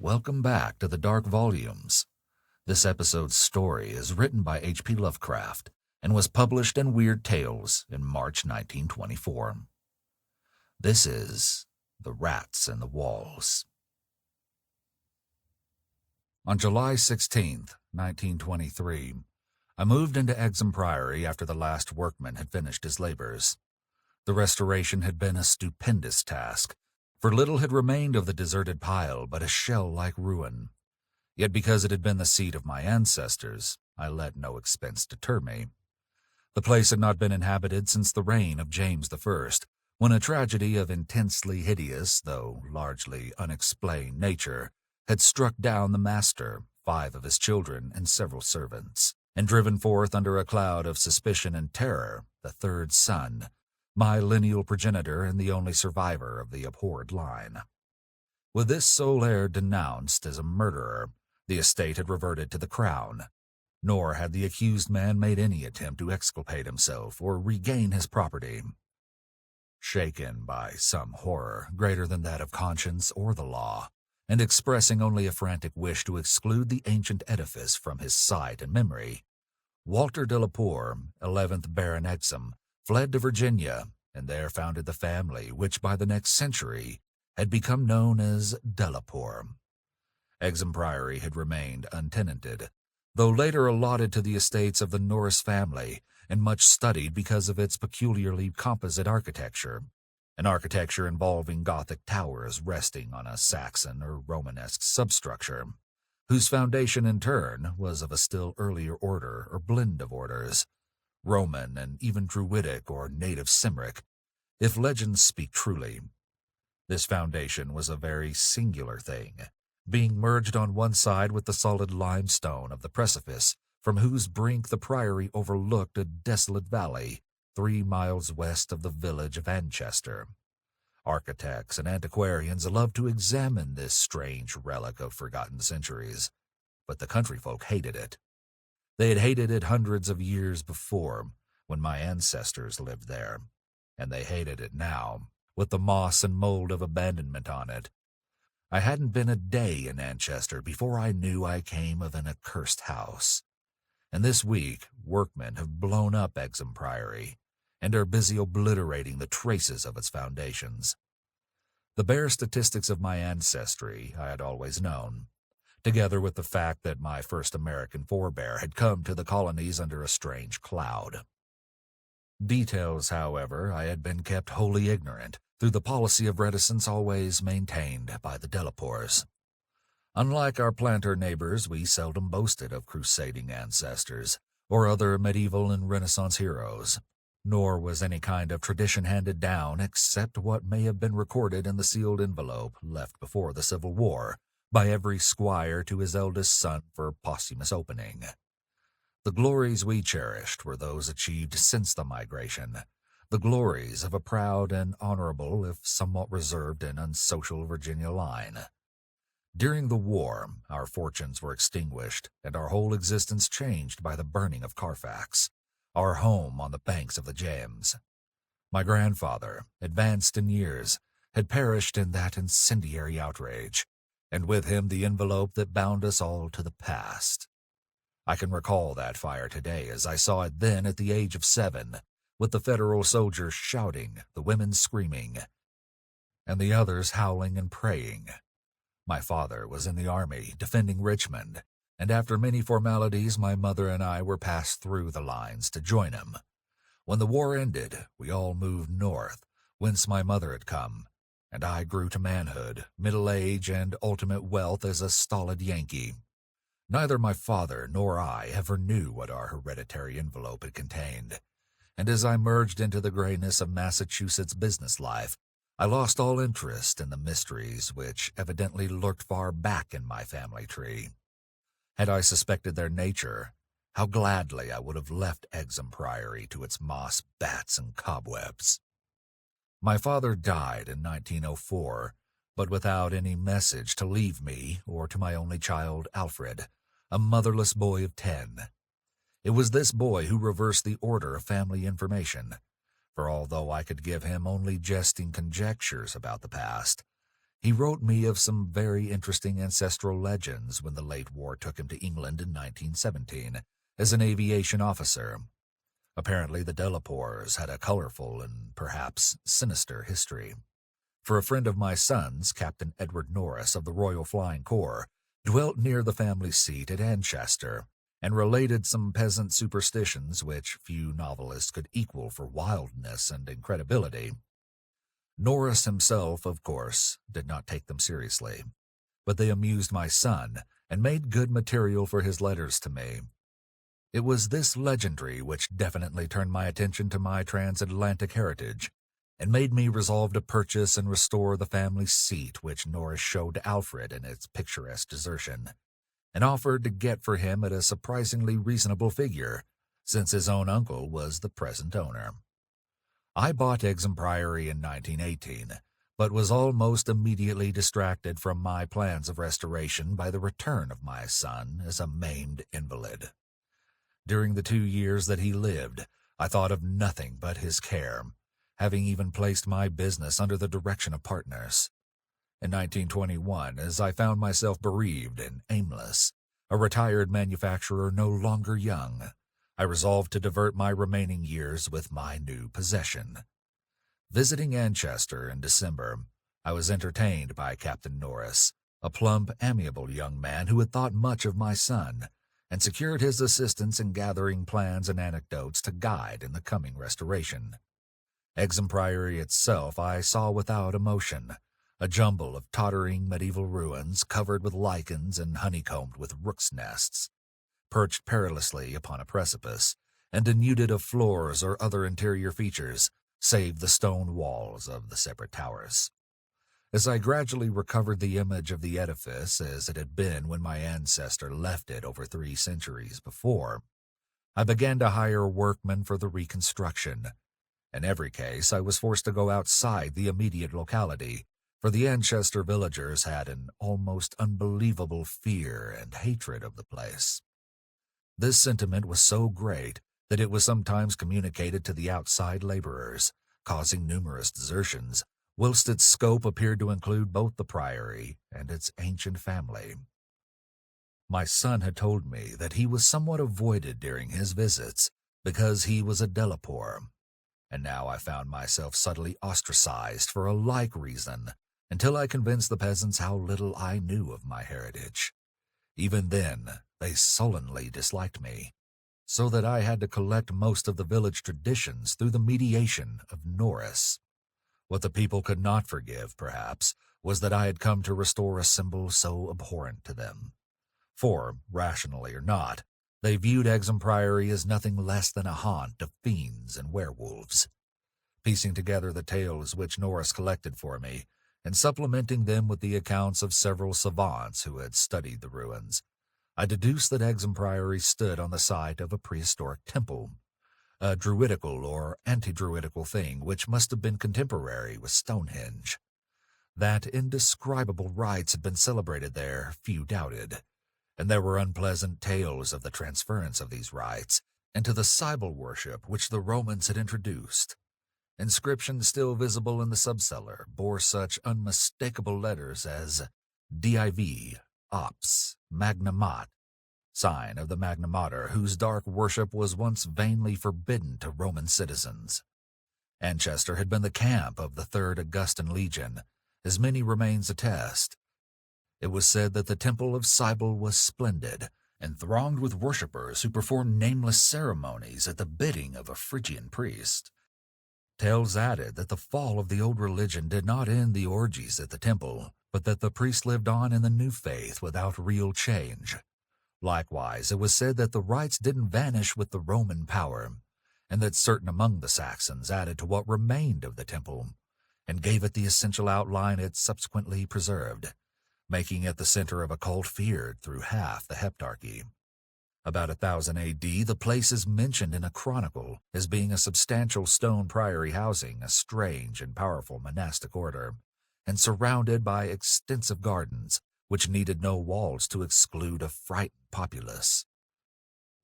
Welcome back to the Dark Volumes. This episode's story is written by H.P. Lovecraft and was published in Weird Tales in March 1924. This is The Rats in the Walls. On July 16th, 1923, I moved into Exham Priory after the last workman had finished his labors. The restoration had been a stupendous task, for little had remained of the deserted pile but a shell-like ruin. Yet because it had been the seat of my ancestors, I let no expense deter me. The place had not been inhabited since the reign of James I, when a tragedy of intensely hideous, though largely unexplained nature, had struck down the master, 5 of his children, and several servants, and driven forth under a cloud of suspicion and terror the 3rd son, my lineal progenitor and the only survivor of the abhorred line. With this sole heir denounced as a murderer, the estate had reverted to the crown, nor had the accused man made any attempt to exculpate himself or regain his property. Shaken by some horror greater than that of conscience or the law, and expressing only a frantic wish to exclude the ancient edifice from his sight and memory, Walter de la Poer, 11th Baron Exham, fled to Virginia, and there founded the family which by the next century had become known as de la Poer. Exham Priory had remained untenanted, though later allotted to the estates of the Norris family and much studied because of its peculiarly composite architecture, an architecture involving Gothic towers resting on a Saxon or Romanesque substructure, whose foundation in turn was of a still earlier order or blend of orders, Roman and even Druidic or native Cymric, if legends speak truly. This foundation was a very singular thing, being merged on one side with the solid limestone of the precipice, from whose brink the priory overlooked a desolate valley 3 miles west of the village of Anchester. Architects and antiquarians loved to examine this strange relic of forgotten centuries, but the country folk hated it. They had hated it hundreds of years before, when my ancestors lived there, and they hated it now, with the moss and mold of abandonment on it. I hadn't been a day in Anchester before I knew I came of an accursed house, and this week workmen have blown up Exham Priory, and are busy obliterating the traces of its foundations. The bare statistics of my ancestry I had always known, together with the fact that my first American forebear had come to the colonies under a strange cloud. Details, however, I had been kept wholly ignorant through the policy of reticence always maintained by the de la Poers. Unlike our planter neighbors, we seldom boasted of crusading ancestors or other medieval and Renaissance heroes, nor was any kind of tradition handed down except what may have been recorded in the sealed envelope left before the Civil War by every squire to his eldest son for posthumous opening. The glories we cherished were those achieved since the migration, the glories of a proud and honorable, if somewhat reserved and unsocial Virginia line. During the war, our fortunes were extinguished and our whole existence changed by the burning of Carfax, our home on the banks of the James. My grandfather, advanced in years, had perished in that incendiary outrage, and with him the envelope that bound us all to the past. I can recall that fire today as I saw it then at the age of 7, with the Federal soldiers shouting, the women screaming, and the others howling and praying. My father was in the army, defending Richmond, and after many formalities my mother and I were passed through the lines to join him. When the war ended, we all moved north, whence my mother had come, and I grew to manhood, middle age, and ultimate wealth as a stolid Yankee. Neither my father nor I ever knew what our hereditary envelope had contained, and as I merged into the grayness of Massachusetts business life, I lost all interest in the mysteries which evidently lurked far back in my family tree. Had I suspected their nature, how gladly I would have left Exham Priory to its moss, bats, and cobwebs. My father died in 1904, but without any message to leave me or to my only child, Alfred, a motherless boy of 10. It was this boy who reversed the order of family information, for although I could give him only jesting conjectures about the past, He wrote me of some very interesting ancestral legends when the late war took him to England in 1917 as an aviation officer. Apparently the Delapours had a colorful and perhaps sinister history. For a friend of my son's, Captain Edward Norris of the Royal Flying Corps, dwelt near the family seat at Anchester and related some peasant superstitions which few novelists could equal for wildness and incredibility. Norris himself, of course, did not take them seriously, but they amused my son and made good material for his letters to me. It was this legendary which definitely turned my attention to my transatlantic heritage and made me resolve to purchase and restore the family seat which Norris showed to Alfred in its picturesque desertion, and offered to get for him at a surprisingly reasonable figure, since his own uncle was the present owner. I bought Exham Priory in 1918, but was almost immediately distracted from my plans of restoration by the return of my son as a maimed invalid. During the 2 years that he lived, I thought of nothing but his care, having even placed my business under the direction of partners. In 1921, as I found myself bereaved and aimless, a retired manufacturer no longer young, I resolved to divert my remaining years with my new possession. Visiting Anchester in December, I was entertained by Captain Norris, a plump, amiable young man who had thought much of my son, and secured his assistance in gathering plans and anecdotes to guide in the coming restoration. Exham Priory itself I saw without emotion, a jumble of tottering medieval ruins covered with lichens and honeycombed with rooks' nests, perched perilously upon a precipice, and denuded of floors or other interior features, save the stone walls of the separate towers. As I gradually recovered the image of the edifice as it had been when my ancestor left it over 3 centuries before, I began to hire workmen for the reconstruction. In every case, I was forced to go outside the immediate locality, for the Anchester villagers had an almost unbelievable fear and hatred of the place. This sentiment was so great that it was sometimes communicated to the outside laborers, causing numerous desertions, whilst its scope appeared to include both the priory and its ancient family. My son had told me that he was somewhat avoided during his visits because he was a Delapour, and now I found myself subtly ostracized for a like reason until I convinced the peasants how little I knew of my heritage. Even then, they sullenly disliked me, so that I had to collect most of the village traditions through the mediation of Norris. What the people could not forgive, perhaps, was that I had come to restore a symbol so abhorrent to them. For, rationally or not, they viewed Exham Priory as nothing less than a haunt of fiends and werewolves. Piecing together the tales which Norris collected for me, and supplementing them with the accounts of several savants who had studied the ruins, I deduced that Exham Priory stood on the site of a prehistoric temple, a druidical or anti-druidical thing which must have been contemporary with Stonehenge. That indescribable rites had been celebrated there, few doubted, and there were unpleasant tales of the transference of these rites into the Sibyl worship which the Romans had introduced. Inscriptions still visible in the subcellar bore such unmistakable letters as Div, Ops, Magna Mat, sign of the Magna Mater, whose dark worship was once vainly forbidden to Roman citizens. Anchester had been the camp of the 3rd Augustan Legion, as many remains attest. It was said that the temple of Sibyl was splendid, and thronged with worshippers who performed nameless ceremonies at the bidding of a Phrygian priest. Tales added that the fall of the old religion did not end the orgies at the temple, but that the priest lived on in the new faith without real change. Likewise, it was said that the rites didn't vanish with the Roman power, and that certain among the Saxons added to what remained of the temple, and gave it the essential outline it subsequently preserved, making it the center of a cult feared through half the Heptarchy. About 1000 A.D., the place is mentioned in a chronicle as being a substantial stone priory housing a strange and powerful monastic order, and surrounded by extensive gardens, which needed no walls to exclude a frightened populace.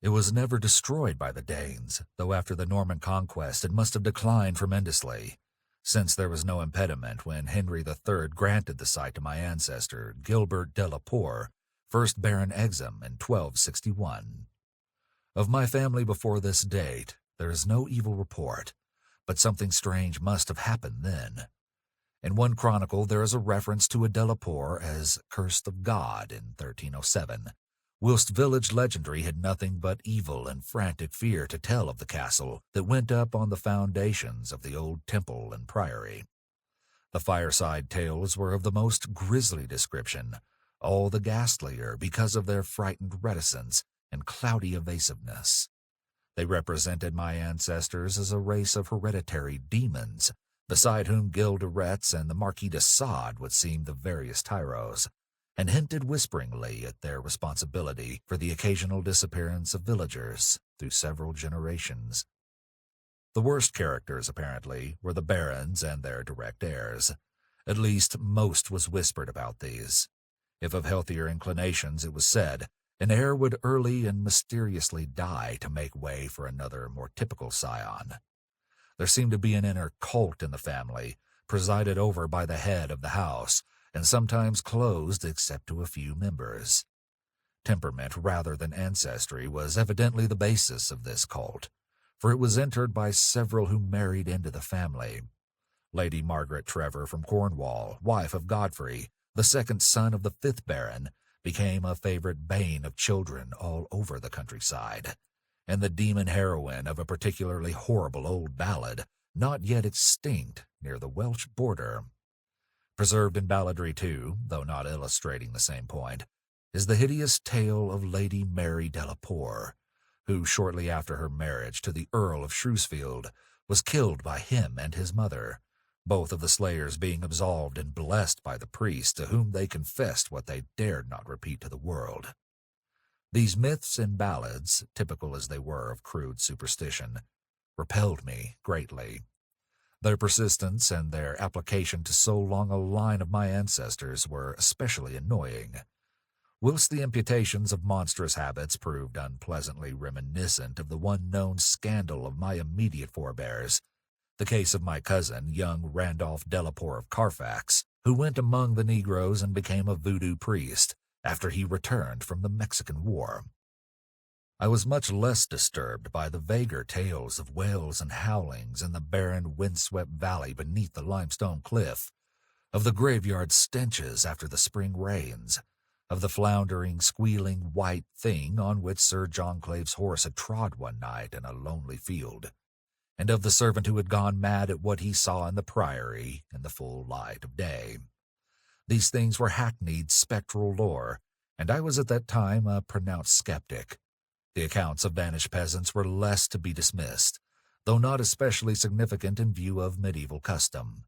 It was never destroyed by the Danes, though after the Norman conquest it must have declined tremendously, since there was no impediment when Henry III granted the site to my ancestor, Gilbert de la Poer, 1st Baron Exham in 1261. Of my family before this date, there is no evil report, but something strange must have happened then. In one chronicle there is a reference to a de la Poer as cursed of God in 1307, whilst village legendary had nothing but evil and frantic fear to tell of the castle that went up on the foundations of the old temple and priory. The fireside tales were of the most grisly description, all the ghastlier because of their frightened reticence and cloudy evasiveness. They represented my ancestors as a race of hereditary demons, beside whom Gilderetz and the Marquis de Sade would seem the veriest tyros, and hinted whisperingly at their responsibility for the occasional disappearance of villagers through several generations. The worst characters, apparently, were the barons and their direct heirs. At least most was whispered about these. If of healthier inclinations, it was said, an heir would early and mysteriously die to make way for another more typical scion. There seemed to be an inner cult in the family, presided over by the head of the house, and sometimes closed except to a few members. Temperament rather than ancestry was evidently the basis of this cult, for it was entered by several who married into the family. Lady Margaret Trevor from Cornwall, wife of Godfrey, the second son of the 5th Baron, became a favorite bane of children all over the countryside, and the demon heroine of a particularly horrible old ballad, not yet extinct, near the Welsh border. Preserved in balladry too, though not illustrating the same point, is the hideous tale of Lady Mary de la Poer, who shortly after her marriage to the Earl of Shrewsfield was killed by him and his mother, both of the slayers being absolved and blessed by the priest to whom they confessed what they dared not repeat to the world. These myths and ballads, typical as they were of crude superstition, repelled me greatly. Their persistence and their application to so long a line of my ancestors were especially annoying, whilst the imputations of monstrous habits proved unpleasantly reminiscent of the one known scandal of my immediate forebears, the case of my cousin, young Randolph Delapour of Carfax, who went among the Negroes and became a voodoo priest after he returned from the Mexican War. I was much less disturbed by the vaguer tales of wails and howlings in the barren, windswept valley beneath the limestone cliff, of the graveyard stenches after the spring rains, of the floundering, squealing white thing on which Sir John Clave's horse had trod one night in a lonely field, and of the servant who had gone mad at what he saw in the priory in the full light of day. These things were hackneyed spectral lore, and I was at that time a pronounced skeptic. The accounts of vanished peasants were less to be dismissed, though not especially significant in view of medieval custom.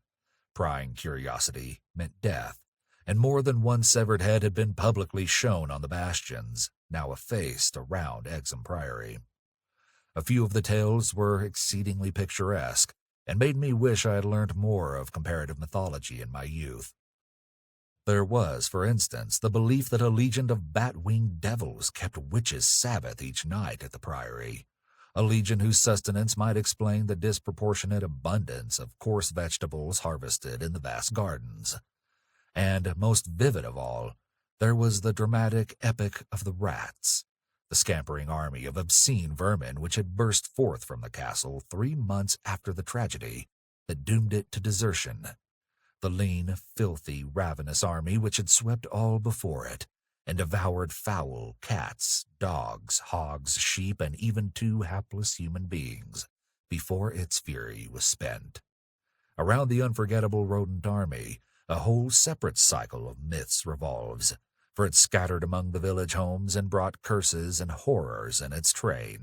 Prying curiosity meant death, and more than one severed head had been publicly shown on the bastions, now effaced around Exham Priory. A few of the tales were exceedingly picturesque, and made me wish I had learned more of comparative mythology in my youth. There was, for instance, the belief that a legion of bat-winged devils kept witches' Sabbath each night at the priory, a legion whose sustenance might explain the disproportionate abundance of coarse vegetables harvested in the vast gardens. And, most vivid of all, there was the dramatic epic of the rats, the scampering army of obscene vermin which had burst forth from the castle 3 months after the tragedy that doomed it to desertion. The lean, filthy, ravenous army which had swept all before it, and devoured fowl, cats, dogs, hogs, sheep, and even 2 hapless human beings, before its fury was spent. Around the unforgettable rodent army, a whole separate cycle of myths revolves, for it scattered among the village homes and brought curses and horrors in its train.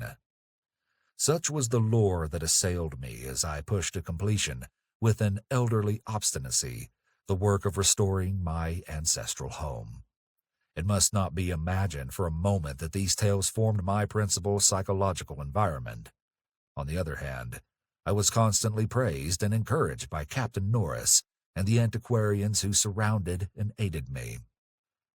Such was the lore that assailed me as I pushed to completion, with an elderly obstinacy, the work of restoring my ancestral home. It must not be imagined for a moment that these tales formed my principal psychological environment. On the other hand, I was constantly praised and encouraged by Captain Norris and the antiquarians who surrounded and aided me.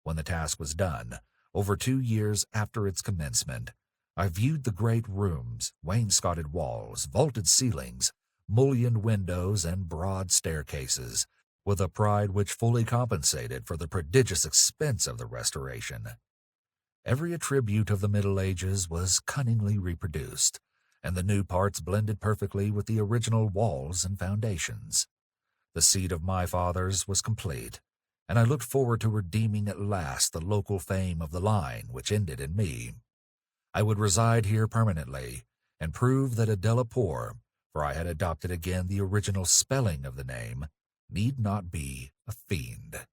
When the task was done, over 2 years after its commencement, I viewed the great rooms, wainscoted walls, vaulted ceilings, mullioned windows, and broad staircases, with a pride which fully compensated for the prodigious expense of the restoration. Every attribute of the Middle Ages was cunningly reproduced, and the new parts blended perfectly with the original walls and foundations. The seat of my fathers was complete, and I looked forward to redeeming at last the local fame of the line which ended in me. I would reside here permanently, and prove that a Delapour, for I had adopted again the original spelling of the name, need not be a fiend.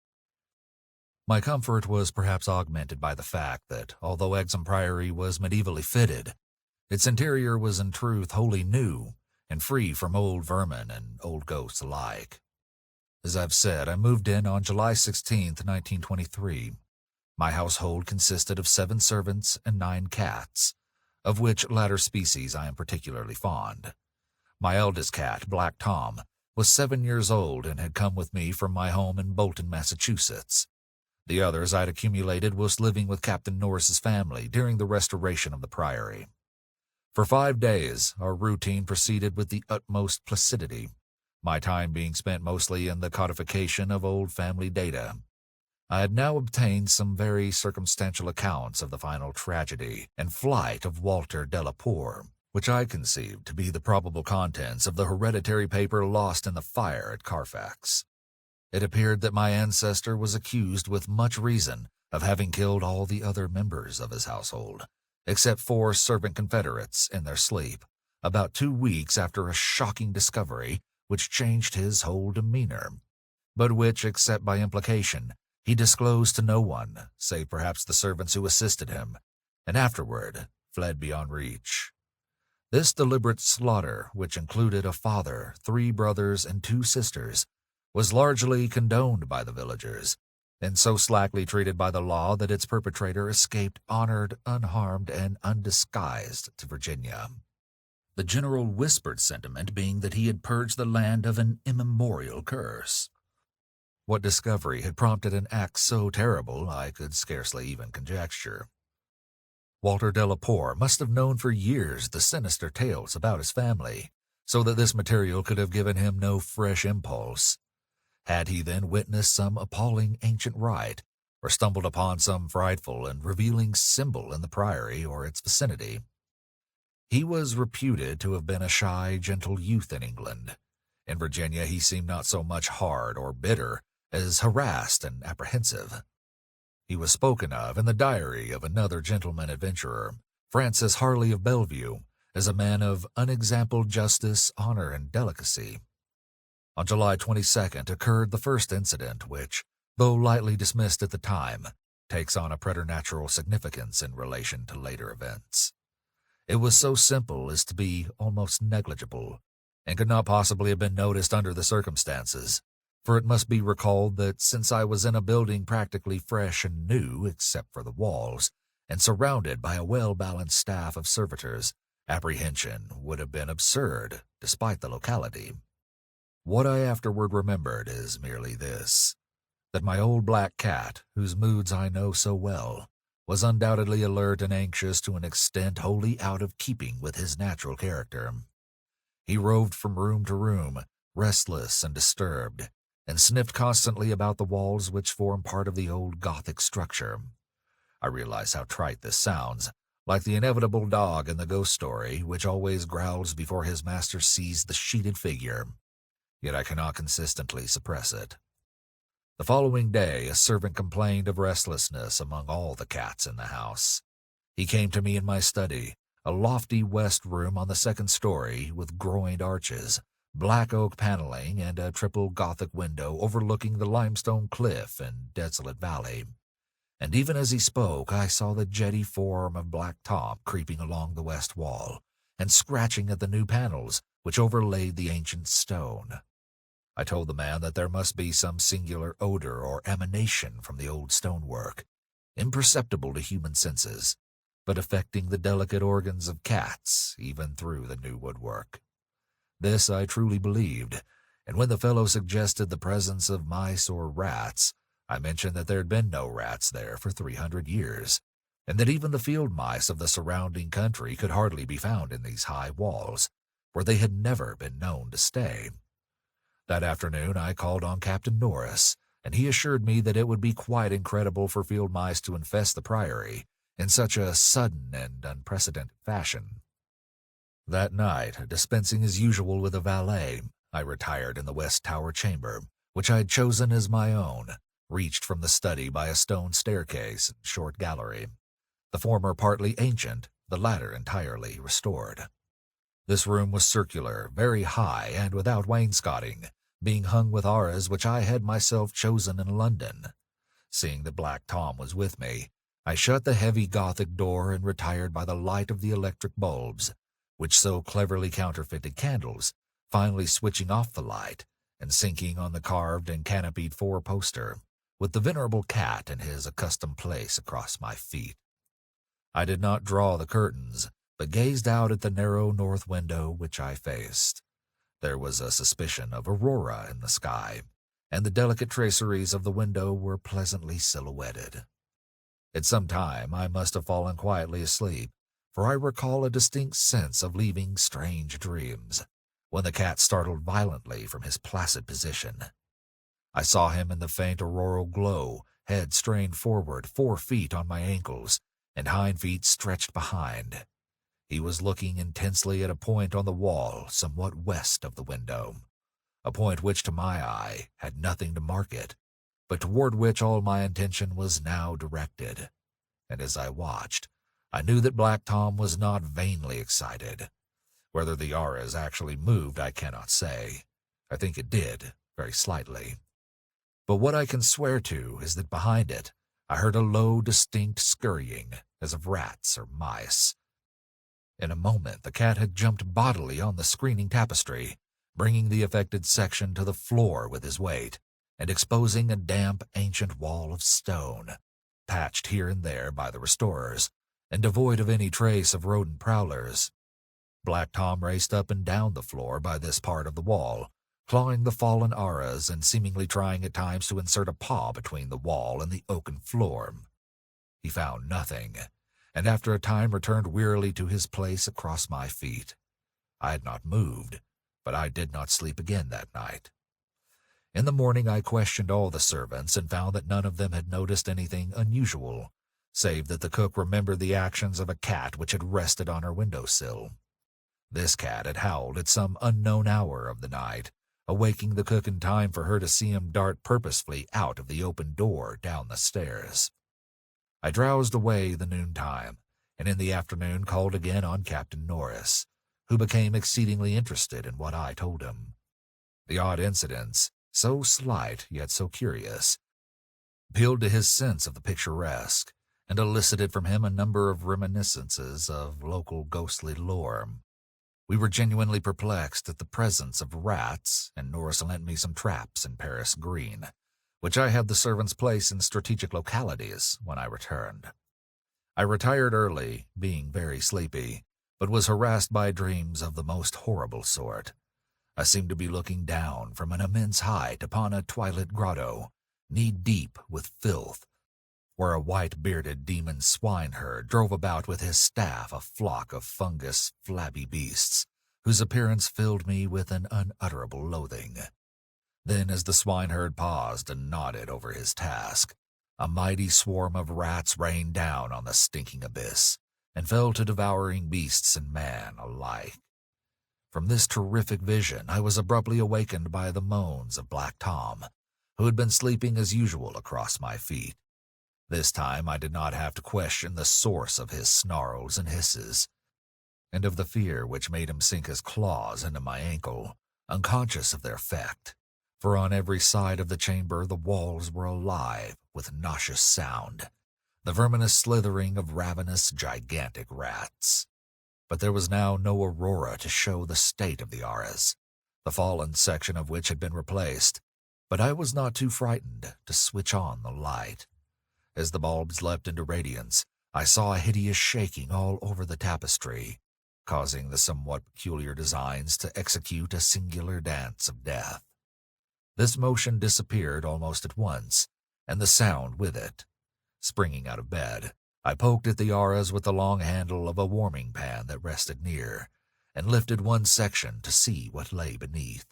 My comfort was perhaps augmented by the fact that, although Exham Priory was medievally fitted, its interior was in truth wholly new and free from old vermin and old ghosts alike. As I've said, I moved in on July 16th, 1923. My household consisted of 7 servants and 9 cats, of which latter species I am particularly fond. My eldest cat, Black Tom, was 7 years old and had come with me from my home in Bolton, Massachusetts. The others I'd accumulated whilst living with Captain Norris's family during the restoration of the priory. For 5 days, our routine proceeded with the utmost placidity, my time being spent mostly in the codification of old family data. I had now obtained some very circumstantial accounts of the final tragedy and flight of Walter Delapour, which I conceived to be the probable contents of the hereditary paper lost in the fire at Carfax. It appeared that my ancestor was accused with much reason of having killed all the other members of his household, except 4 servant confederates in their sleep, about 2 weeks after a shocking discovery which changed his whole demeanor, but which, except by implication, he disclosed to no one, save perhaps the servants who assisted him, and afterward fled beyond reach. This deliberate slaughter, which included a father, 3 brothers, and 2 sisters, was largely condoned by the villagers, and so slackly treated by the law that its perpetrator escaped honored, unharmed, and undisguised to Virginia. The general whispered sentiment being that he had purged the land of an immemorial curse. What discovery had prompted an act so terrible I could scarcely even conjecture. Walter Delapour must have known for years the sinister tales about his family, so that this material could have given him no fresh impulse. Had he then witnessed some appalling ancient rite, or stumbled upon some frightful and revealing symbol in the priory or its vicinity? He was reputed to have been a shy, gentle youth in England. In Virginia he seemed not so much hard or bitter as harassed and apprehensive. He was spoken of in the diary of another gentleman adventurer, Francis Harley of Bellevue, as a man of unexampled justice, honor, and delicacy. On July 22nd occurred the first incident which, though lightly dismissed at the time, takes on a preternatural significance in relation to later events. It was so simple as to be almost negligible, and could not possibly have been noticed under the circumstances, for it must be recalled that since I was in a building practically fresh and new except for the walls, and surrounded by a well-balanced staff of servitors, apprehension would have been absurd despite the locality. What I afterward remembered is merely this, that my old black cat, whose moods I know so well, was undoubtedly alert and anxious to an extent wholly out of keeping with his natural character. He roved from room to room, restless and disturbed, and sniffed constantly about the walls which form part of the old Gothic structure. I realize how trite this sounds, like the inevitable dog in the ghost story, which always growls before his master sees the sheeted figure. Yet I cannot consistently suppress it. The following day, a servant complained of restlessness among all the cats in the house. He came to me in my study, a lofty west room on the 2nd story with groined arches, black oak paneling, and a triple Gothic window overlooking the limestone cliff and desolate valley. And even as he spoke, I saw the jetty form of Black Tom creeping along the west wall, and scratching at the new panels which overlaid the ancient stone. I told the man that there must be some singular odor or emanation from the old stonework, imperceptible to human senses, but affecting the delicate organs of cats even through the new woodwork. This I truly believed, and when the fellow suggested the presence of mice or rats, I mentioned that there had been no rats there for 300 years, and that even the field mice of the surrounding country could hardly be found in these high walls, where they had never been known to stay. That afternoon I called on Captain Norris, and he assured me that it would be quite incredible for field mice to infest the priory in such a sudden and unprecedented fashion. That night, dispensing as usual with a valet, I retired in the West Tower chamber, which I had chosen as my own, reached from the study by a stone staircase and short gallery, the former partly ancient, the latter entirely restored. This room was circular, very high, and without wainscoting, being hung with arras which I had myself chosen in London. Seeing that Black Tom was with me, I shut the heavy Gothic door and retired by the light of the electric bulbs, which so cleverly counterfeited candles, finally switching off the light and sinking on the carved and canopied four-poster, with the venerable cat in his accustomed place across my feet. I did not draw the curtains, but gazed out at the narrow north window which I faced. There was a suspicion of aurora in the sky, and the delicate traceries of the window were pleasantly silhouetted. At some time I must have fallen quietly asleep, for I recall a distinct sense of leaving strange dreams, when the cat startled violently from his placid position. I saw him in the faint auroral glow, head strained forward 4 feet on my ankles, and hind feet stretched behind. He was looking intensely at a point on the wall somewhat west of the window, a point which to my eye had nothing to mark it, but toward which all my attention was now directed. And as I watched, I knew that Black Tom was not vainly excited. Whether the arras actually moved I cannot say. I think it did, very slightly. But what I can swear to is that behind it I heard a low, distinct scurrying, as of rats or mice. In a moment the cat had jumped bodily on the screening tapestry, bringing the affected section to the floor with his weight, and exposing a damp, ancient wall of stone, patched here and there by the restorers, and devoid of any trace of rodent prowlers. Black Tom raced up and down the floor by this part of the wall, clawing the fallen arras and seemingly trying at times to insert a paw between the wall and the oaken floor. He found nothing, and after a time returned wearily to his place across my feet. I had not moved, but I did not sleep again that night. In the morning I questioned all the servants and found that none of them had noticed anything unusual, save that the cook remembered the actions of a cat which had rested on her window-sill. This cat had howled at some unknown hour of the night, awaking the cook in time for her to see him dart purposefully out of the open door down the stairs. I drowsed away the noontime, and in the afternoon called again on Captain Norris, who became exceedingly interested in what I told him. The odd incidents, so slight yet so curious, appealed to his sense of the picturesque, and elicited from him a number of reminiscences of local ghostly lore. We were genuinely perplexed at the presence of rats, and Norris lent me some traps in Paris Green, which I had the servants place in strategic localities when I returned. I retired early, being very sleepy, but was harassed by dreams of the most horrible sort. I seemed to be looking down from an immense height upon a twilit grotto, knee-deep with filth, where a white-bearded demon swineherd drove about with his staff a flock of fungus, flabby beasts, whose appearance filled me with an unutterable loathing. Then, as the swineherd paused and nodded over his task, a mighty swarm of rats rained down on the stinking abyss, and fell to devouring beasts and man alike. From this terrific vision I was abruptly awakened by the moans of Black Tom, who had been sleeping as usual across my feet. This time I did not have to question the source of his snarls and hisses, and of the fear which made him sink his claws into my ankle, unconscious of their effect, for on every side of the chamber the walls were alive with nauseous sound, the verminous slithering of ravenous, gigantic rats. But there was now no aurora to show the state of the arras, the fallen section of which had been replaced, but I was not too frightened to switch on the light. As the bulbs leapt into radiance, I saw a hideous shaking all over the tapestry, causing the somewhat peculiar designs to execute a singular dance of death. This motion disappeared almost at once, and the sound with it. Springing out of bed, I poked at the arras with the long handle of a warming pan that rested near, and lifted one section to see what lay beneath.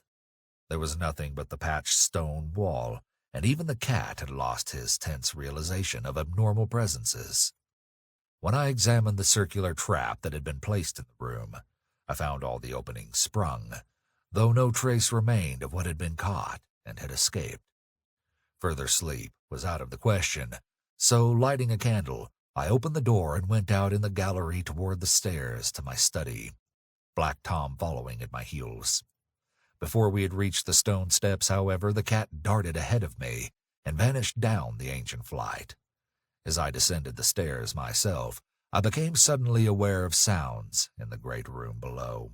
There was nothing but the patched stone wall, and even the cat had lost his tense realization of abnormal presences. When I examined the circular trap that had been placed in the room, I found all the openings sprung, though no trace remained of what had been caught and had escaped. Further sleep was out of the question, so lighting a candle, I opened the door and went out in the gallery toward the stairs to my study, Black Tom following at my heels. Before we had reached the stone steps, however, the cat darted ahead of me and vanished down the ancient flight. As I descended the stairs myself, I became suddenly aware of sounds in the great room below.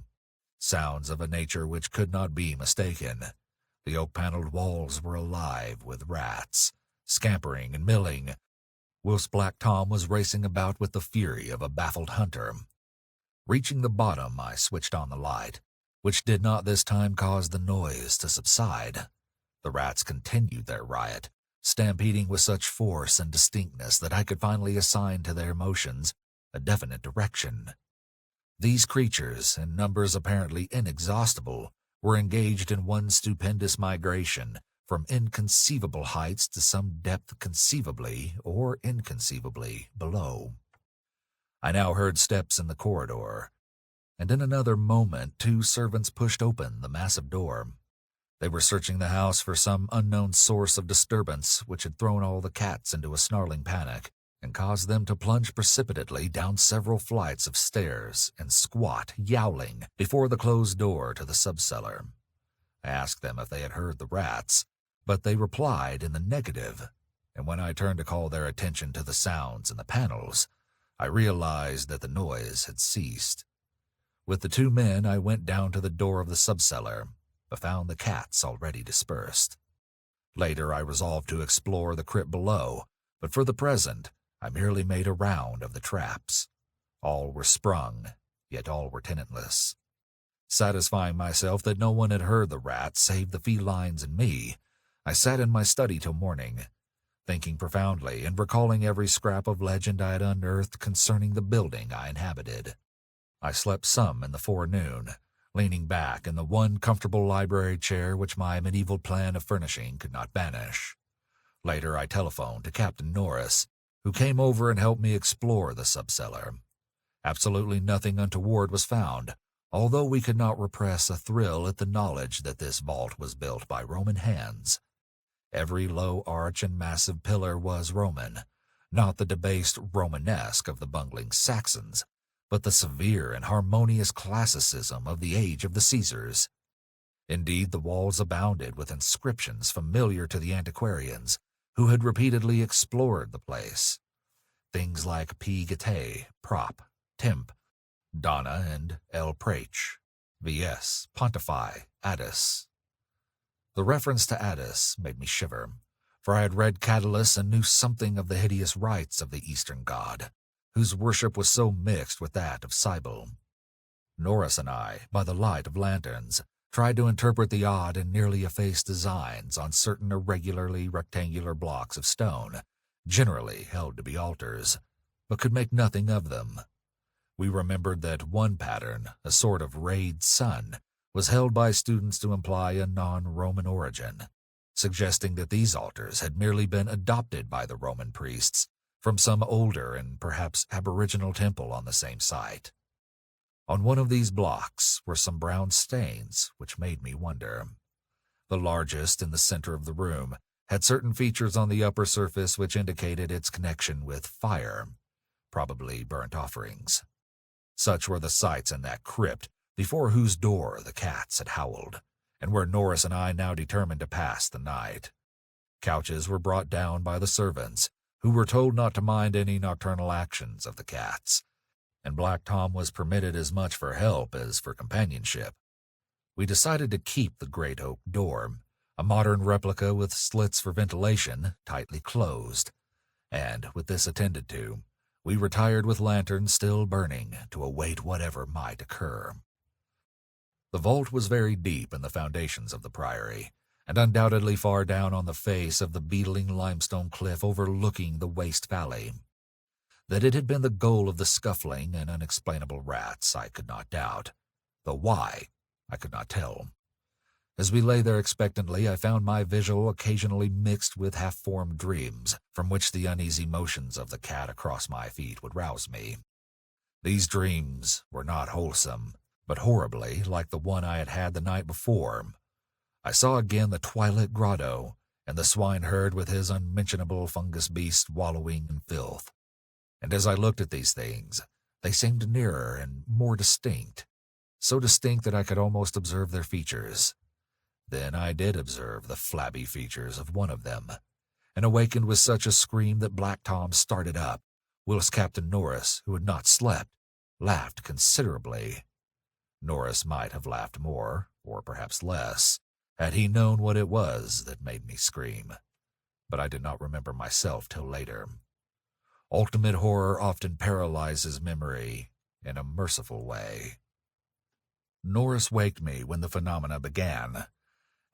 Sounds of a nature which could not be mistaken. The oak-paneled walls were alive with rats, scampering and milling, whilst Black Tom was racing about with the fury of a baffled hunter. Reaching the bottom, I switched on the light, which did not this time cause the noise to subside. The rats continued their riot, stampeding with such force and distinctness that I could finally assign to their motions a definite direction. These creatures, in numbers apparently inexhaustible, were engaged in one stupendous migration from inconceivable heights to some depth conceivably or inconceivably below. I now heard steps in the corridor, and in another moment 2 servants pushed open the massive door. They were searching the house for some unknown source of disturbance which had thrown all the cats into a snarling panic and caused them to plunge precipitately down several flights of stairs and squat, yowling, before the closed door to the subcellar. I asked them if they had heard the rats, but they replied in the negative, and when I turned to call their attention to the sounds in the panels, I realized that the noise had ceased. With the 2 men, I went down to the door of the subcellar, but found the cats already dispersed. Later, I resolved to explore the crypt below, but for the present, I merely made a round of the traps. All were sprung, yet all were tenantless. Satisfying myself that no one had heard the rats save the felines and me, I sat in my study till morning, thinking profoundly and recalling every scrap of legend I had unearthed concerning the building I inhabited. I slept some in the forenoon, leaning back in the one comfortable library chair which my medieval plan of furnishing could not banish. Later, I telephoned to Captain Norris, who came over and helped me explore the subcellar. Absolutely nothing untoward was found, although we could not repress a thrill at the knowledge that this vault was built by Roman hands. Every low arch and massive pillar was Roman, not the debased Romanesque of the bungling Saxons, but the severe and harmonious classicism of the age of the Caesars. Indeed, the walls abounded with inscriptions familiar to the antiquarians, who had repeatedly explored the place. Things like P. Gate, Prop, Temp, Donna, and El Prache, V.S., Pontify, Addis. The reference to Addis made me shiver, for I had read Catullus and knew something of the hideous rites of the Eastern god, whose worship was so mixed with that of Cybele. Norris and I, by the light of lanterns, tried to interpret the odd and nearly effaced designs on certain irregularly rectangular blocks of stone, generally held to be altars, but could make nothing of them. We remembered that one pattern, a sort of rayed sun, was held by students to imply a non-Roman origin, suggesting that these altars had merely been adopted by the Roman priests from some older and perhaps aboriginal temple on the same site. On one of these blocks were some brown stains, which made me wonder. The largest, in the center of the room, had certain features on the upper surface which indicated its connection with fire, probably burnt offerings. Such were the sights in that crypt before whose door the cats had howled, and where Norris and I now determined to pass the night. Couches were brought down by the servants, who were told not to mind any nocturnal actions of the cats, and Black Tom was permitted as much for help as for companionship. We decided to keep the great oak door, a modern replica with slits for ventilation, tightly closed, and, with this attended to, we retired with lanterns still burning to await whatever might occur. The vault was very deep in the foundations of the priory, and undoubtedly far down on the face of the beetling limestone cliff overlooking the waste valley. That it had been the goal of the scuffling and unexplainable rats I could not doubt, though why, I could not tell. As we lay there expectantly, I found my vigil occasionally mixed with half-formed dreams, from which the uneasy motions of the cat across my feet would rouse me. These dreams were not wholesome, but horribly like the one I had had the night before. I saw again the twilit grotto, and the swineherd with his unmentionable fungus beast wallowing in filth. And as I looked at these things, they seemed nearer and more distinct, so distinct that I could almost observe their features. Then I did observe the flabby features of one of them, and awakened with such a scream that Black Tom started up, whilst Captain Norris, who had not slept, laughed considerably. Norris might have laughed more, or perhaps less, had he known what it was that made me scream, but I did not remember myself till later. Ultimate horror often paralyzes memory in a merciful way. Norris waked me when the phenomena began.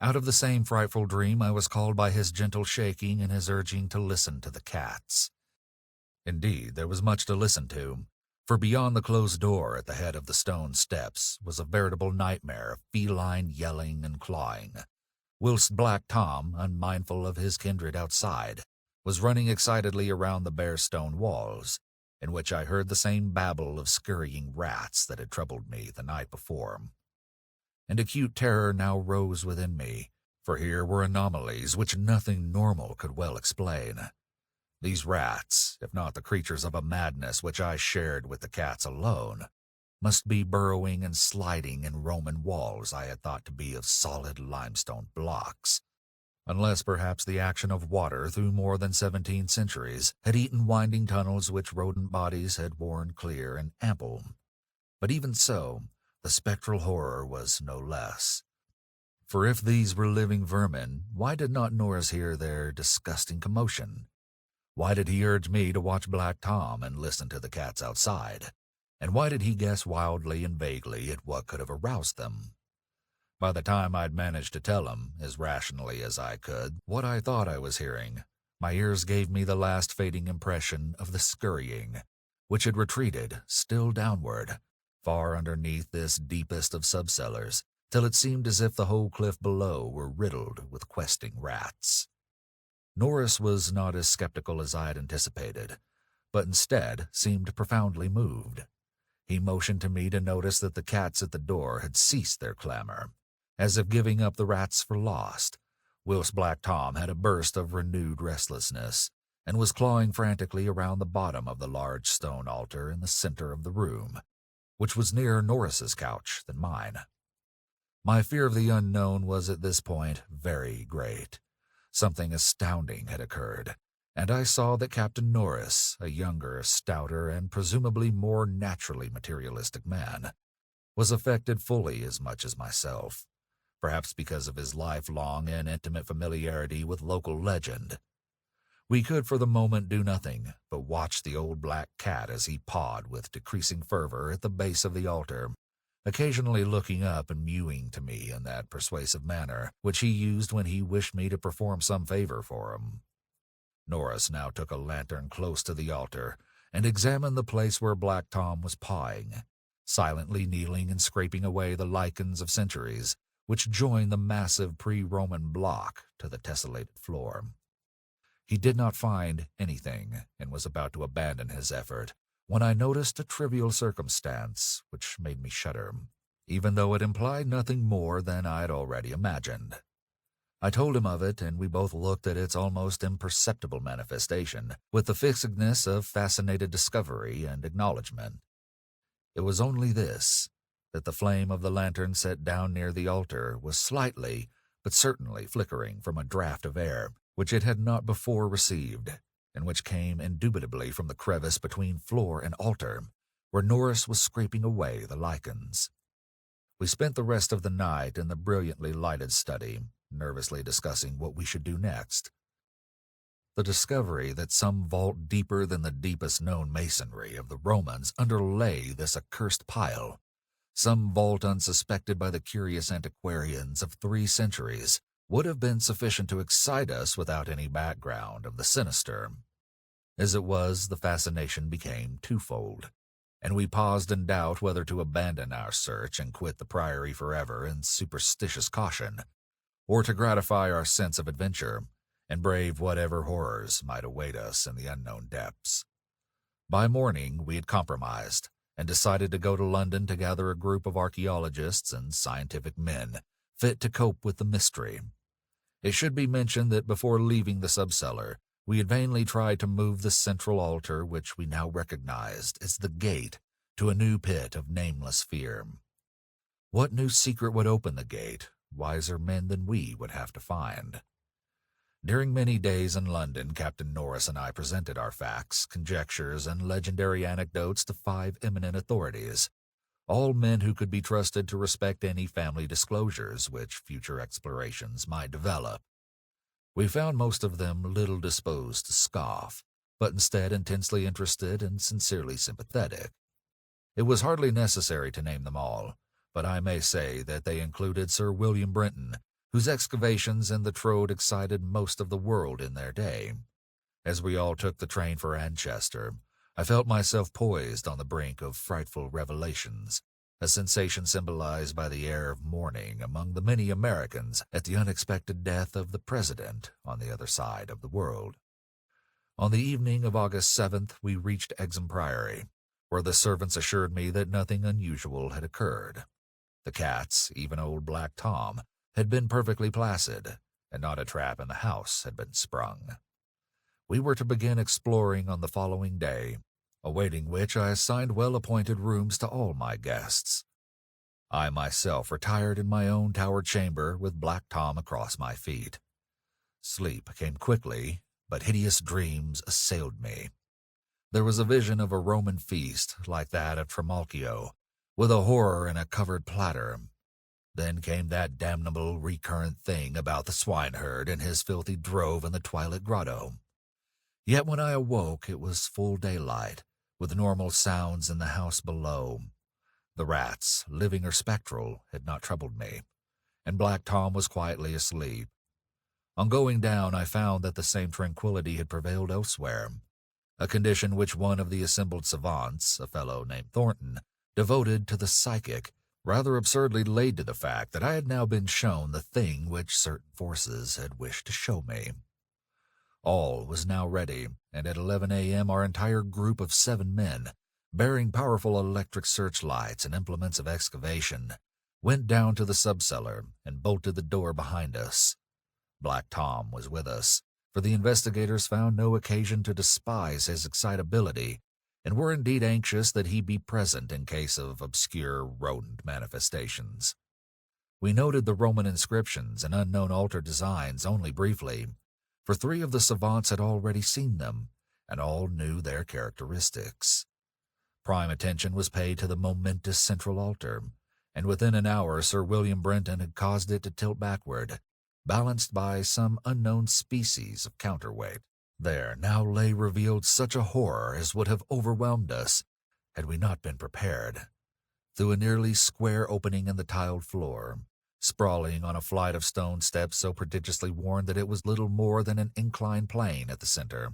Out of the same frightful dream, I was called by his gentle shaking and his urging to listen to the cats. Indeed, there was much to listen to, for beyond the closed door at the head of the stone steps was a veritable nightmare of feline yelling and clawing, whilst Black Tom, unmindful of his kindred outside, was running excitedly around the bare stone walls, in which I heard the same babble of scurrying rats that had troubled me the night before. And acute terror now rose within me, for here were anomalies which nothing normal could well explain. These rats, if not the creatures of a madness which I shared with the cats alone, must be burrowing and sliding in Roman walls I had thought to be of solid limestone blocks, unless perhaps the action of water through more than 17 centuries had eaten winding tunnels which rodent bodies had worn clear and ample. But even so, the spectral horror was no less. For if these were living vermin, why did not Norris hear their disgusting commotion? Why did he urge me to watch Black Tom and listen to the cats outside? And why did he guess wildly and vaguely at what could have aroused them? By the time I'd managed to tell him, as rationally as I could, what I thought I was hearing, my ears gave me the last fading impression of the scurrying, which had retreated, still downward, far underneath this deepest of subcellars, till it seemed as if the whole cliff below were riddled with questing rats. Norris was not as skeptical as I had anticipated, but instead seemed profoundly moved. He motioned to me to notice that the cats at the door had ceased their clamor, as if giving up the rats for lost, whilst Black Tom had a burst of renewed restlessness, and was clawing frantically around the bottom of the large stone altar in the center of the room, which was nearer Norris's couch than mine. My fear of the unknown was at this point very great. Something astounding had occurred, and I saw that Captain Norris, a younger, stouter, and presumably more naturally materialistic man, was affected fully as much as myself, perhaps because of his lifelong and intimate familiarity with local legend. We could for the moment do nothing but watch the old black cat as he pawed with decreasing fervor at the base of the altar, occasionally looking up and mewing to me in that persuasive manner which he used when he wished me to perform some favor for him. Norris now took a lantern close to the altar and examined the place where Black Tom was pawing, silently kneeling and scraping away the lichens of centuries which joined the massive pre-Roman block to the tessellated floor. He did not find anything and was about to abandon his effort when I noticed a trivial circumstance which made me shudder, even though it implied nothing more than I had already imagined. I told him of it, and we both looked at its almost imperceptible manifestation with the fixedness of fascinated discovery and acknowledgment. It was only this, that the flame of the lantern set down near the altar was slightly, but certainly flickering from a draught of air which it had not before received, and which came indubitably from the crevice between floor and altar, where Norris was scraping away the lichens. We spent the rest of the night in the brilliantly lighted study, nervously discussing what we should do next. The discovery that some vault deeper than the deepest known masonry of the Romans underlay this accursed pile, some vault unsuspected by the curious antiquarians of 3 centuries, would have been sufficient to excite us without any background of the sinister. As it was, the fascination became twofold. and we paused in doubt whether to abandon our search and quit the priory forever in superstitious caution, or to gratify our sense of adventure and brave whatever horrors might await us in the unknown depths. By morning, we had compromised and decided to go to London to gather a group of archaeologists and scientific men fit to cope with the mystery. It should be mentioned that before leaving the subcellar, we had vainly tried to move the central altar, which we now recognized as the gate to a new pit of nameless fear. What new secret would open the gate, wiser men than we would have to find. During many days in London, Captain Norris and I presented our facts, conjectures, and legendary anecdotes to 5 eminent authorities, all men who could be trusted to respect any family disclosures which future explorations might develop. We found most of them little disposed to scoff, but instead intensely interested and sincerely sympathetic. It was hardly necessary to name them all, but I may say that they included Sir William Brenton, whose excavations in the Trode excited most of the world in their day. As we all took the train for Manchester, I felt myself poised on the brink of frightful revelations, a sensation symbolized by the air of mourning among the many Americans at the unexpected death of the President on the other side of the world. On the evening of August 7th, we reached Exham Priory, where the servants assured me that nothing unusual had occurred. The cats, even old Black Tom, had been perfectly placid, and not a trap in the house had been sprung. We were to begin exploring on the following day, awaiting which I assigned well-appointed rooms to all my guests. I myself retired in my own tower chamber with Black Tom across my feet. Sleep came quickly, but hideous dreams assailed me. There was a vision of a Roman feast like that of Trimalchio, with a horror in a covered platter. Then came that damnable recurrent thing about the swineherd and his filthy drove in the twilit grotto. Yet when I awoke, it was full daylight, with normal sounds in the house below. The rats, living or spectral, had not troubled me, and Black Tom was quietly asleep. On going down, I found that the same tranquility had prevailed elsewhere, a condition which one of the assembled savants, a fellow named Thornton, devoted to the psychic, rather absurdly laid to the fact that I had now been shown the thing which certain forces had wished to show me. All was now ready, and at 11 a.m. our entire group of 7 men, bearing powerful electric searchlights and implements of excavation, went down to the subcellar and bolted the door behind us. Black Tom was with us, for the investigators found no occasion to despise his excitability, and were indeed anxious that he be present in case of obscure rodent manifestations. We noted the Roman inscriptions and unknown altar designs only briefly, for 3 of the savants had already seen them, and all knew their characteristics. Prime attention was paid to the momentous central altar, and within an hour Sir William Brenton had caused it to tilt backward, balanced by some unknown species of counterweight. There now lay revealed such a horror as would have overwhelmed us had we not been prepared. Through a nearly square opening in the tiled floor, sprawling on a flight of stone steps so prodigiously worn that it was little more than an inclined plane at the center,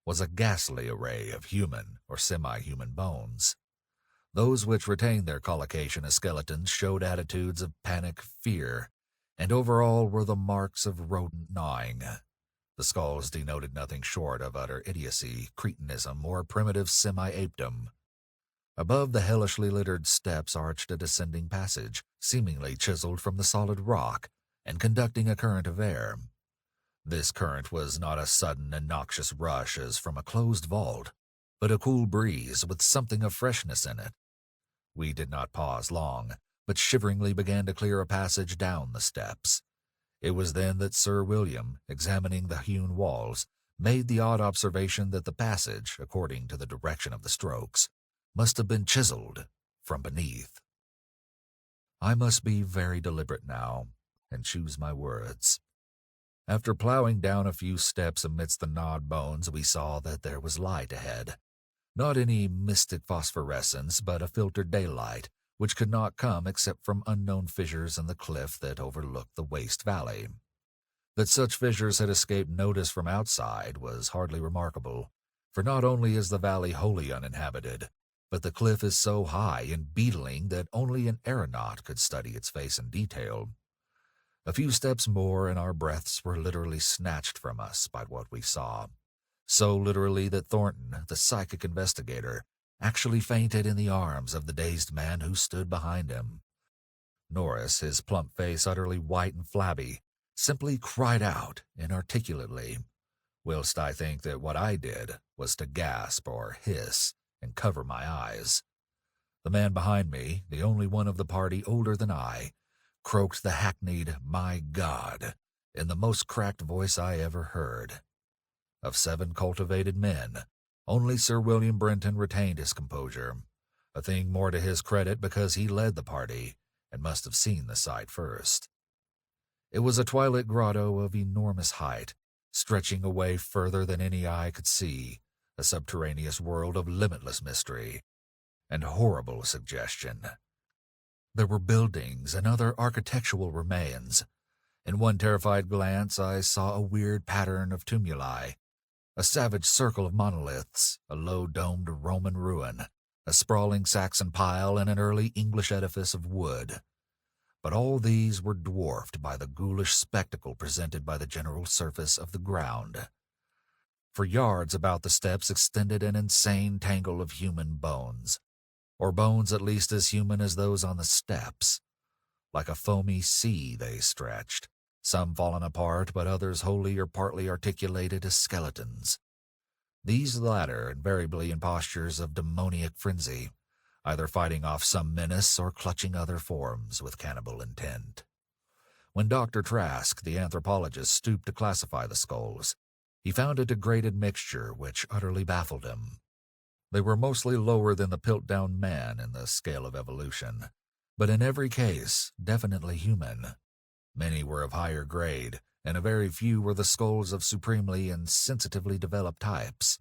was a ghastly array of human or semi-human bones. Those which retained their collocation as skeletons showed attitudes of panic, fear, and over all were the marks of rodent gnawing. The skulls denoted nothing short of utter idiocy, cretinism, or primitive semi-apedom. Above the hellishly littered steps arched a descending passage, seemingly chiseled from the solid rock, and conducting a current of air. This current was not a sudden and noxious rush as from a closed vault, but a cool breeze with something of freshness in it. We did not pause long, but shiveringly began to clear a passage down the steps. It was then that Sir William, examining the hewn walls, made the odd observation that the passage, according to the direction of the strokes, must have been chiseled from beneath. I must be very deliberate now, and choose my words. After plowing down a few steps amidst the gnawed bones, we saw that there was light ahead. Not any mystic phosphorescence, but a filtered daylight, which could not come except from unknown fissures in the cliff that overlooked the waste valley. That such fissures had escaped notice from outside was hardly remarkable, for not only is the valley wholly uninhabited, but the cliff is so high and beetling that only an aeronaut could study its face in detail. A few steps more and our breaths were literally snatched from us by what we saw. So literally that Thornton, the psychic investigator, actually fainted in the arms of the dazed man who stood behind him. Norris, his plump face utterly white and flabby, simply cried out inarticulately, whilst I think that what I did was to gasp or hiss and cover my eyes. The man behind me, the only one of the party older than I, croaked the hackneyed "My God" in the most cracked voice I ever heard. Of 7 cultivated men, only Sir William Brenton retained his composure, a thing more to his credit because he led the party and must have seen the sight first. It was a twilit grotto of enormous height, stretching away further than any eye could see, a subterraneous world of limitless mystery and horrible suggestion. There were buildings and other architectural remains. In one terrified glance, I saw a weird pattern of tumuli, a savage circle of monoliths, a low-domed Roman ruin, a sprawling Saxon pile, and an early English edifice of wood. But all these were dwarfed by the ghoulish spectacle presented by the general surface of the ground. For yards about the steps extended an insane tangle of human bones, or bones at least as human as those on the steps. Like a foamy sea they stretched, some fallen apart but others wholly or partly articulated as skeletons. These latter invariably in postures of demoniac frenzy, either fighting off some menace or clutching other forms with cannibal intent. When Dr. Trask, the anthropologist, stooped to classify the skulls, he found a degraded mixture which utterly baffled him. They were mostly lower than the Piltdown man in the scale of evolution, but in every case definitely human. Many were of higher grade, and a very few were the skulls of supremely and sensitively developed types.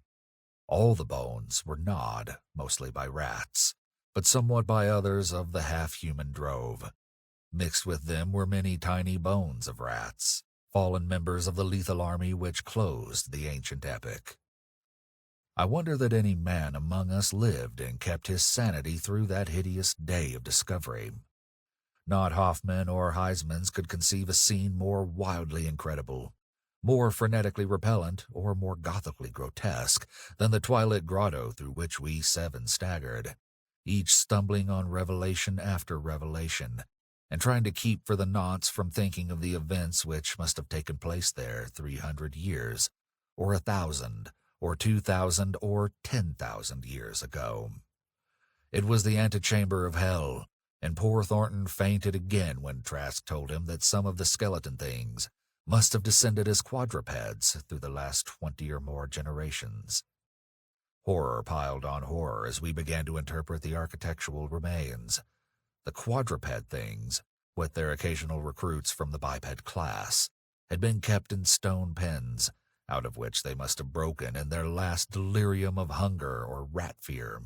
All the bones were gnawed, mostly by rats, but somewhat by others of the half-human drove. Mixed with them were many tiny bones of rats, fallen members of the lethal army which closed the ancient epic. I wonder that any man among us lived and kept his sanity through that hideous day of discovery. Not Hoffman or Heisman's could conceive a scene more wildly incredible, more frenetically repellent, or more gothically grotesque than the twilit grotto through which we 7 staggered, each stumbling on revelation after revelation, and trying to keep for the nonce from thinking of the events which must have taken place there 300 years, or 1,000, or 2,000, or 10,000 years ago. It was the antechamber of hell, and poor Thornton fainted again when Trask told him that some of the skeleton things must have descended as quadrupeds through the last 20 or more generations. Horror piled on horror as we began to interpret the architectural remains. The quadruped things, with their occasional recruits from the biped class, had been kept in stone pens, out of which they must have broken in their last delirium of hunger or rat fear.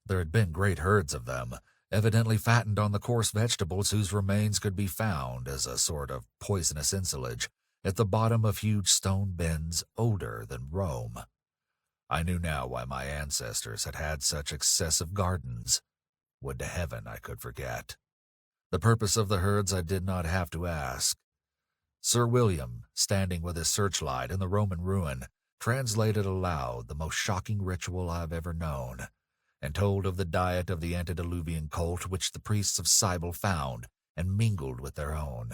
There had been great herds of them, evidently fattened on the coarse vegetables whose remains could be found as a sort of poisonous ensilage at the bottom of huge stone bins older than Rome. I knew now why my ancestors had had such excessive gardens. Would to heaven I could forget. The purpose of the herds I did not have to ask. Sir William, standing with his searchlight in the Roman ruin, translated aloud the most shocking ritual I have ever known, and told of the diet of the antediluvian cult which the priests of Cybele found and mingled with their own.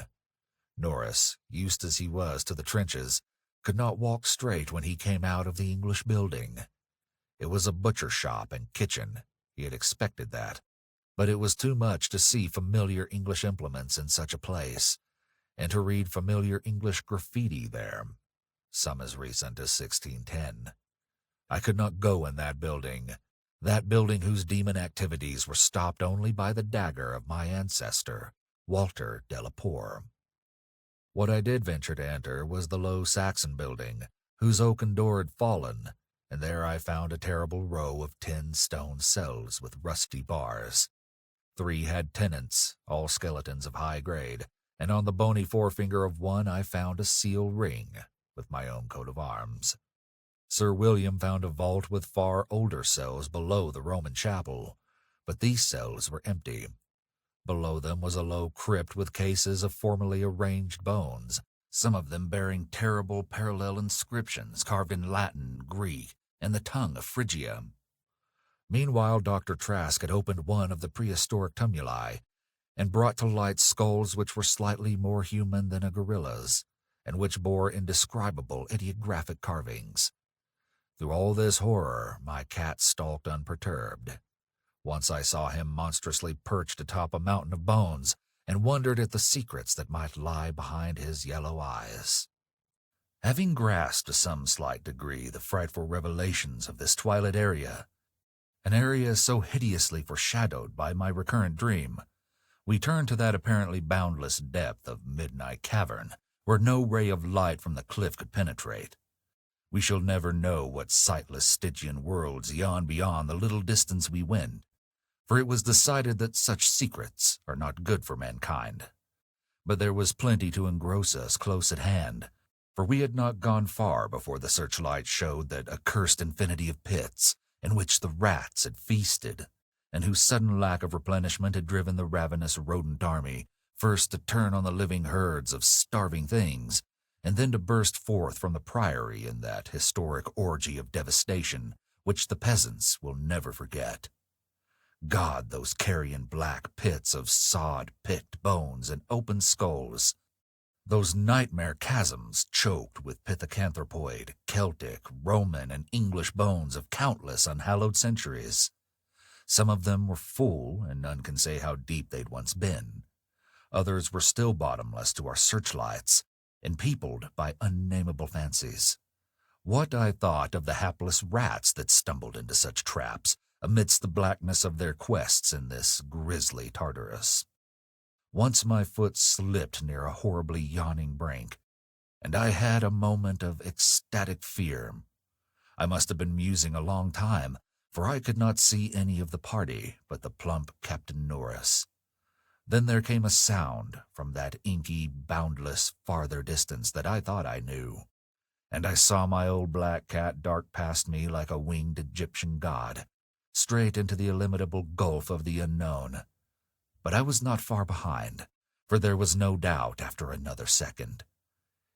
Norris, used as he was to the trenches, could not walk straight when he came out of the English building. It was a butcher shop and kitchen. He had expected that, but it was too much to see familiar English implements in such a place, and to read familiar English graffiti there, some as recent as 1610. I could not go in that building whose demon activities were stopped only by the dagger of my ancestor, Walter de la Poer. What I did venture to enter was the low Saxon building, whose oaken door had fallen, and there I found a terrible row of 10 stone cells with rusty bars. 3 had tenants, all skeletons of high grade, and on the bony forefinger of one I found a seal ring with my own coat of arms. Sir William found a vault with far older cells below the Roman chapel, but these cells were empty. Below them was a low crypt with cases of formerly arranged bones, some of them bearing terrible parallel inscriptions carved in Latin, Greek, and the tongue of Phrygia. Meanwhile, Dr. Trask had opened one of the prehistoric tumuli and brought to light skulls which were slightly more human than a gorilla's, and which bore indescribable ideographic carvings. Through all this horror, my cat stalked unperturbed. Once I saw him monstrously perched atop a mountain of bones and wondered at the secrets that might lie behind his yellow eyes. Having grasped to some slight degree the frightful revelations of this twilight area, an area so hideously foreshadowed by my recurrent dream, we turned to that apparently boundless depth of midnight cavern where no ray of light from the cliff could penetrate. We shall never know what sightless Stygian worlds yawn beyond the little distance we went, for it was decided that such secrets are not good for mankind. But there was plenty to engross us close at hand, for we had not gone far before the searchlight showed that accursed infinity of pits in which the rats had feasted, and whose sudden lack of replenishment had driven the ravenous rodent army first to turn on the living herds of starving things, and then to burst forth from the priory in that historic orgy of devastation which the peasants will never forget. God, those carrion black pits of sod-picked bones and open skulls, those nightmare chasms choked with pithecanthropoid, Celtic, Roman, and English bones of countless unhallowed centuries. Some of them were full, and none can say how deep they'd once been. Others were still bottomless to our searchlights, and peopled by unnameable fancies. What I thought of the hapless rats that stumbled into such traps amidst the blackness of their quests in this grisly Tartarus. Once my foot slipped near a horribly yawning brink, and I had a moment of ecstatic fear. I must have been musing a long time, for I could not see any of the party but the plump Captain Norris. Then there came a sound from that inky, boundless, farther distance that I thought I knew, and I saw my old black cat dart past me like a winged Egyptian god, straight into the illimitable gulf of the unknown. But I was not far behind, for there was no doubt after another second.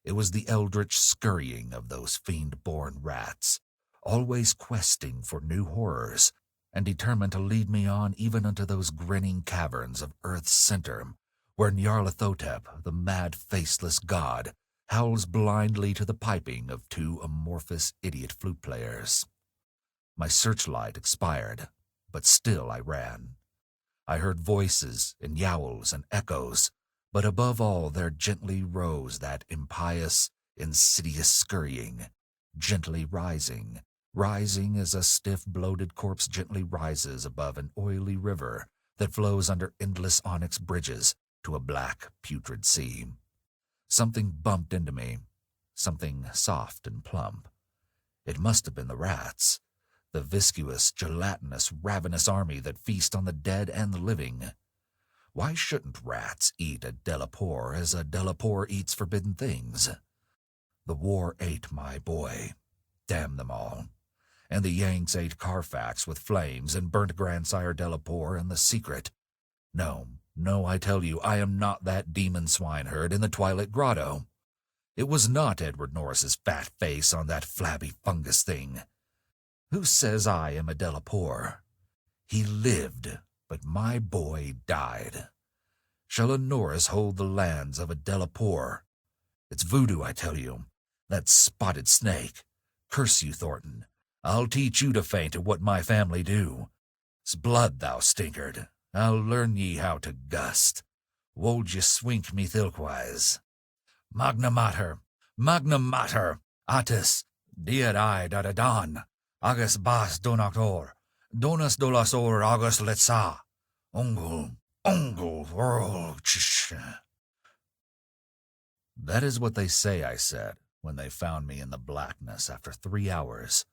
It was the eldritch scurrying of those fiend-born rats, always questing for new horrors, and determined to lead me on even unto those grinning caverns of earth's center, where Nyarlathotep, the mad faceless god, howls blindly to the piping of two amorphous idiot flute players. My searchlight expired, but still I ran. I heard voices and yowls and echoes, but above all there gently rose that impious, insidious scurrying, gently rising as a stiff, bloated corpse gently rises above an oily river that flows under endless onyx bridges to a black, putrid sea. Something bumped into me, something soft and plump. It must have been the rats, the viscous, gelatinous, ravenous army that feast on the dead and the living. Why shouldn't rats eat a Delapore as a Delapore eats forbidden things? The war ate my boy. Damn them all. And the Yanks ate Carfax with flames and burnt Grandsire Delapore and the secret. No, I tell you, I am not that demon swineherd in the Twilight Grotto. It was not Edward Norris's fat face on that flabby fungus thing. Who says I am a Delapore? He lived, but my boy died. Shall a Norris hold the lands of a Delapore? It's voodoo, I tell you. That spotted snake. Curse you, Thornton. I'll teach you to faint at what my family do. 'S blood, thou stinkard. I'll learn ye how to gust. Wold ye swink me thilkwise. Magna mater, atis, diadai dadadan, agus bas donactor, donus dolasor agus letsa, ungul, That is what they say, I said, when they found me in the blackness after 3 hours.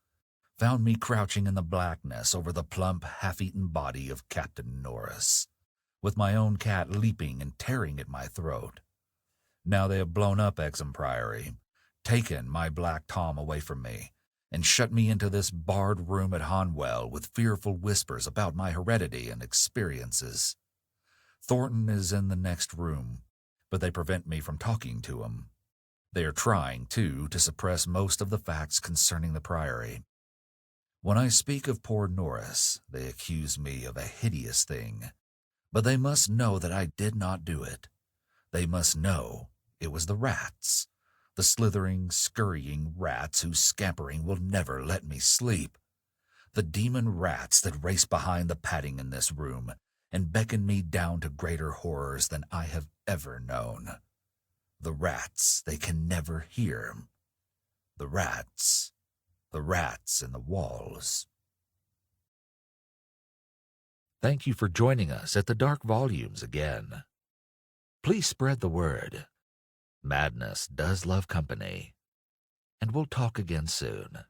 Found me crouching in the blackness over the plump, half-eaten body of Captain Norris, with my own cat leaping and tearing at my throat. Now they have blown up Exham Priory, taken my black Tom away from me, and shut me into this barred room at Hanwell with fearful whispers about my heredity and experiences. Thornton is in the next room, but they prevent me from talking to him. They are trying, too, to suppress most of the facts concerning the Priory. When I speak of poor Norris, they accuse me of a hideous thing, but they must know that I did not do it. They must know it was the rats, the slithering, scurrying rats whose scampering will never let me sleep. The demon rats that race behind the padding in this room and beckon me down to greater horrors than I have ever known. The rats they can never hear. The rats in the walls. Thank you for joining us at the Dark Volumes again. Please spread the word. Madness does love company, and we'll talk again soon.